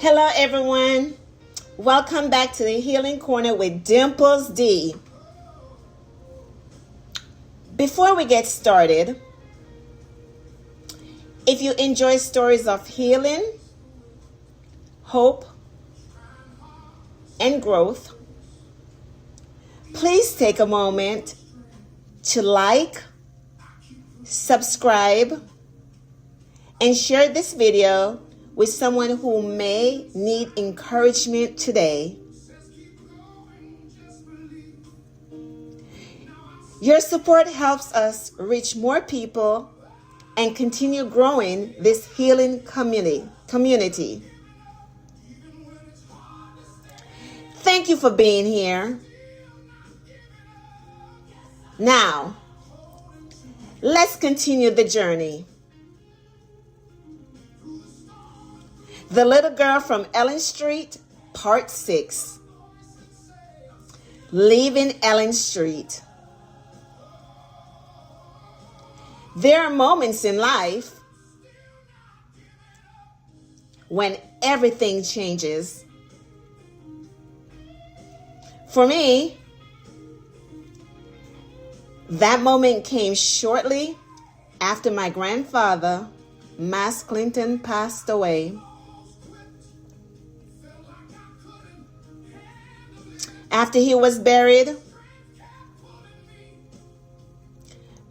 Hello, everyone. Welcome back to the Healing Corner with Dimples D. Before we get started, if you enjoy stories of healing, hope, and growth, please take a moment to like, subscribe, and share this video with someone who may need encouragement today. Your support helps us reach more people and continue growing this healing community. Thank you for being here. Now, let's continue the journey. The Little Girl from Ellen Street, Part 6. Leaving Ellen Street. There are moments in life when everything changes. For me, that moment came shortly after my grandfather, Mas Clinton, passed away. After he was buried,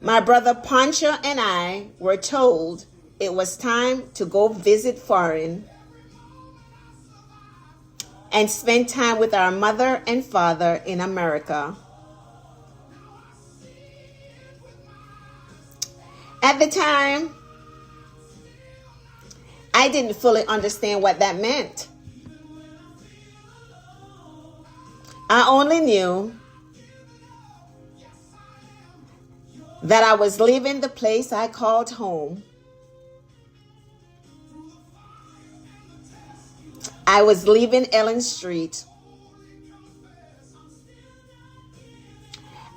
my brother Pancho and I were told it was time to go visit foreign and spend time with our mother and father in America. At the time, I didn't fully understand what that meant. I only knew that I was leaving the place I called home. I was leaving Ellen Street.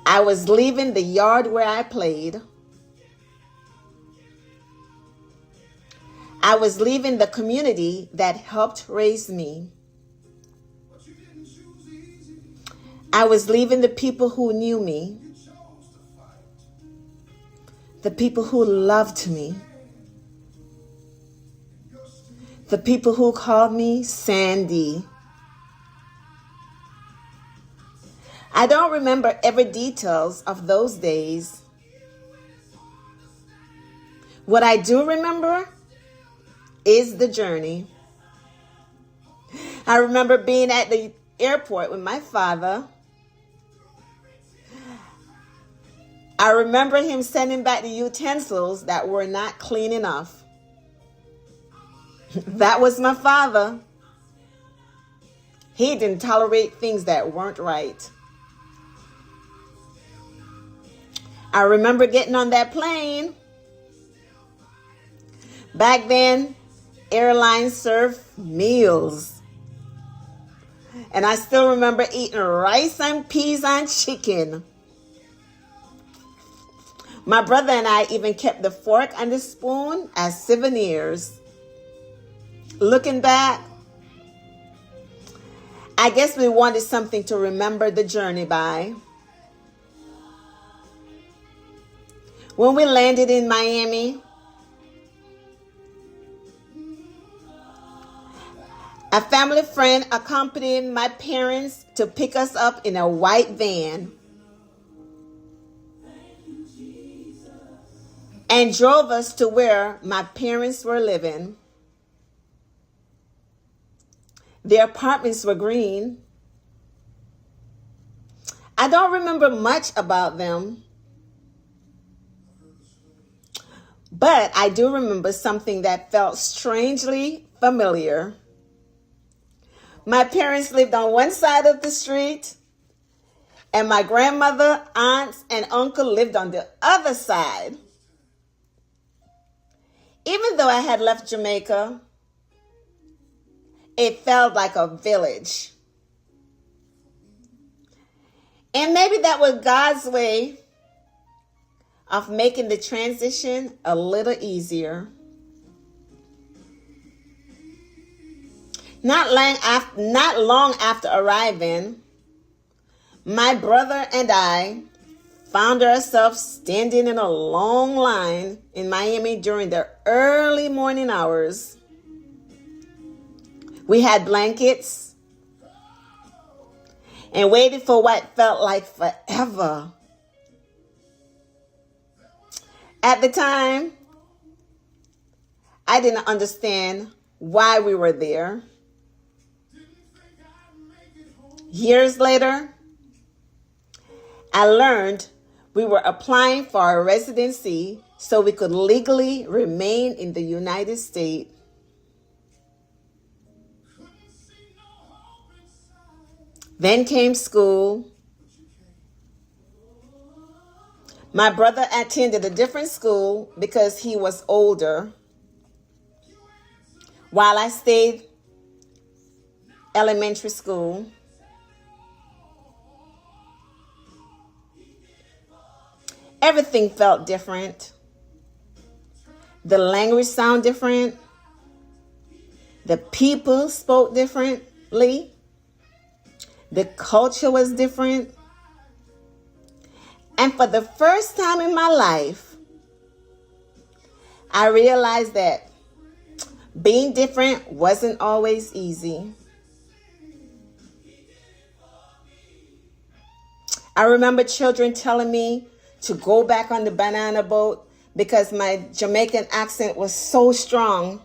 I was leaving the yard where I played. I was leaving the community that helped raise me. I was leaving the people who knew me, the people who loved me, the people who called me Sandy. I don't remember every details of those days. What I do remember is the journey. I remember being at the airport with my father. I remember him sending back the utensils that were not clean enough. That was my father. He didn't tolerate things that weren't right. I remember getting on that plane. Back then, airlines served meals. And I still remember eating rice and peas and chicken. My brother and I even kept the fork and the spoon as souvenirs. Looking back, I guess we wanted something to remember the journey by. When we landed in Miami, a family friend accompanied my parents to pick us up in a white van and drove us to where my parents were living. Their apartments were green. I don't remember much about them, but I do remember something that felt strangely familiar. My parents lived on one side of the street, and my grandmother, aunts, and uncle lived on the other side. Even though I had left Jamaica, it felt like a village. And maybe that was God's way of making the transition a little easier. Not long after arriving, my brother and I found ourselves standing in a long line in Miami during the early morning hours. We had blankets and waited for what felt like forever. At the time, I didn't understand why we were there. Years later, I learned we were applying for a residency so we could legally remain in the United States. Then came school. My brother attended a different school because he was older, while I stayed elementary school. Everything felt different. The language sounded different. The people spoke differently. The culture was different. And for the first time in my life, I realized that being different wasn't always easy. I remember children telling me to go back on the banana boat because my Jamaican accent was so strong.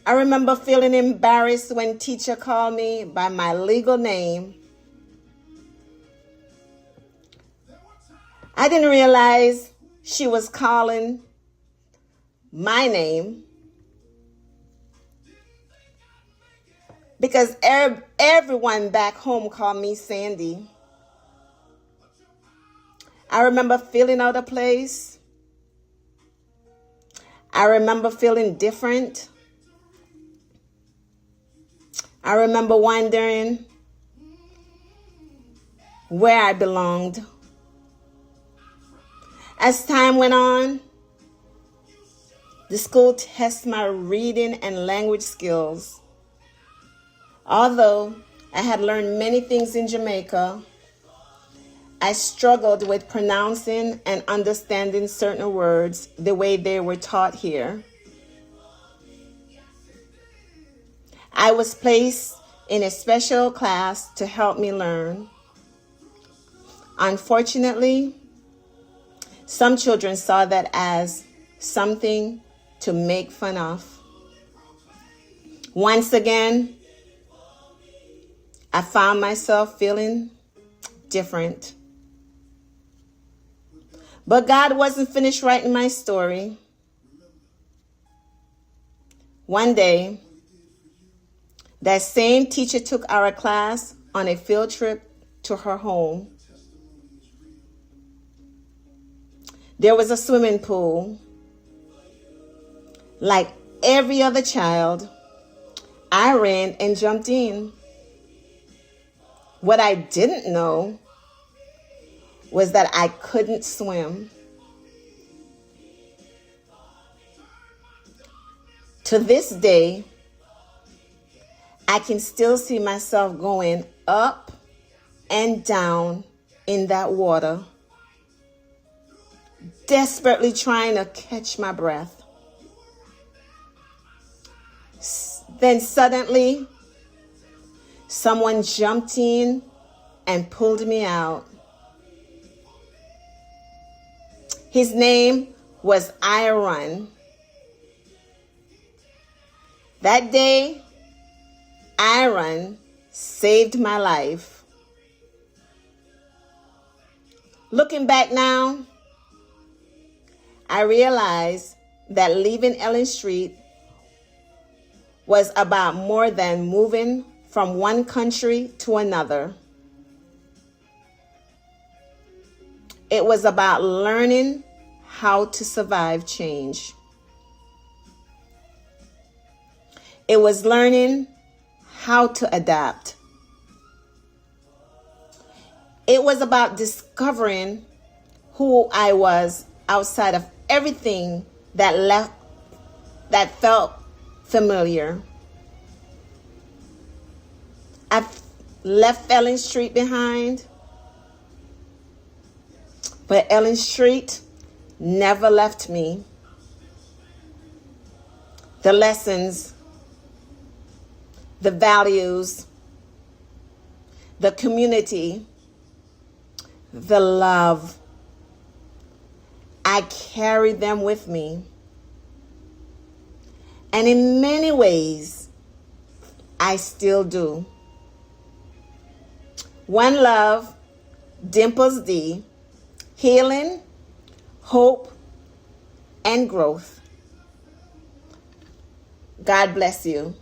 I remember feeling embarrassed when teacher called me by my legal name. I didn't realize she was calling my name because everyone back home called me Sandy. I remember feeling out of place. I remember feeling different. I remember wondering where I belonged. As time went on, the school tested my reading and language skills. Although I had learned many things in Jamaica, I struggled with pronouncing and understanding certain words the way they were taught here. I was placed in a special class to help me learn. Unfortunately, some children saw that as something to make fun of. Once again, I found myself feeling different. But God wasn't finished writing my story. One day, that same teacher took our class on a field trip to her home. There was a swimming pool. Like every other child, I ran and jumped in. What I didn't know was that I couldn't swim. To this day, I can still see myself going up and down in that water, desperately trying to catch my breath. Then suddenly, someone jumped in and pulled me out. His name was Iron. That day, Iron saved my life. Looking back now, I realize that leaving Ellen Street was about more than moving from one country to another. It was about learning how to survive change. It was learning how to adapt. It was about discovering who I was outside of everything that felt familiar. I've left Ellen Street behind, but Ellen Street never left me. The lessons, the values, the community, the love, I carry them with me. And in many ways, I still do. One love, Dimples D, healing, hope, and growth. God bless you.